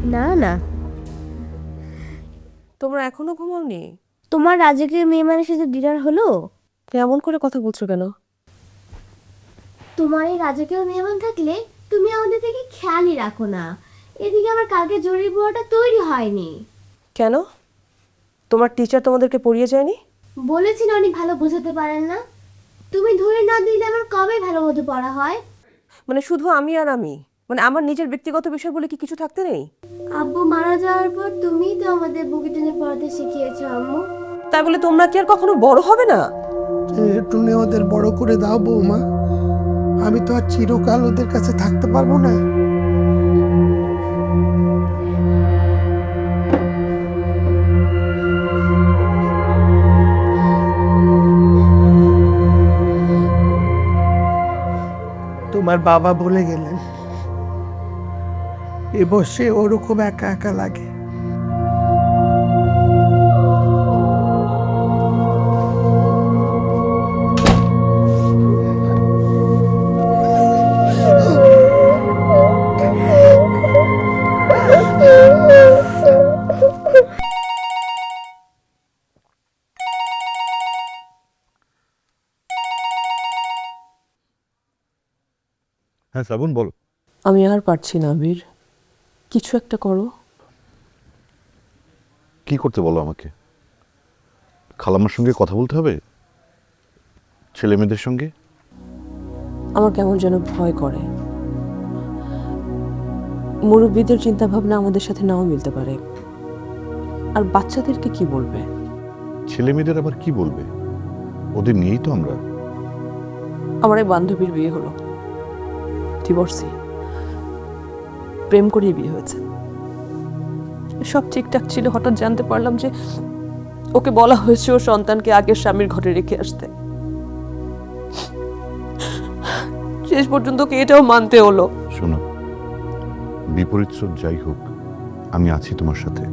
না না, তোমরা এখনো ঘুমাওনি? তোমার রাজকীয় মেহমানের সাথে ডিনার হলো? এমন করে কথা বলছো কেন? তোমার এই রাজকীয় মেহমান থাকলে তুমি আমাদের থেকে খেয়ালই রাখো না। এদিকে আমার কালকে জরুরি পড়াটা তৈরি হয়নি। কেন? তোমার টিচার তোমাদেরকে পড়িয়ে যায়নি? বলেছিল অনেক ভালো বোঝাতে পারেন না। তুমি ধরে না দিলে আমার কবে ভালো মতো পড়া হয়? মানে শুধু আমি আর আমি, মানে আমার নিজের ব্যক্তিগত বিষয় বলে কি কিছু থাকতে নেই? আব্বু মারা যাওয়ার পর তুমিই তো আমাদের বুকে টেনে পড়াতে শিখিয়েছো আম্মু। তাই বলে তোমরা কি আর কখনো বড় হবে না? একটু ওদের বড় করে দাও বৌমা, আমি তো আর চিরকাল ওদের কাছে থাকতে পারবো না। তোমার বাবা বলে গেলেন এ বসে ওরকম একা একা লাগে। হ্যাঁ শ্রাবণ বলো। আমি আর পারছি না বীর, কিছু একটা করো। কি করতে বলো আমাকে? খালাম্মার সঙ্গে কথা বলতে হবে? ছেলে মেয়েদের সঙ্গে? আমার কেমন যেন ভয় করে। মুরব্বীদের চিন্তা ভাবনা আমাদের সাথে নাও মিলতে পারে, আর বাচ্চাদেরকে কি বলবে? ছেলে মেয়েদের আবার কি বলবে? ওদের নিয়েই তো আমরা। আমার এক বান্ধবীর বিয়ে হলো, ডিভোর্সি, প্রেম করেই বিয়ে হয়েছে। সব ঠিকঠাক ছিল, হঠাৎ জানতে পারলাম যে ওকে বলা হয়েছে ওর সন্তানকে আগের স্বামীর ঘরে রেখে আসতে। শেষ পর্যন্ত ওকে এটাও মানতে হলো। শোনো, বিপরীত স্রোত যাই হোক, আমি আছি তোমার সাথে।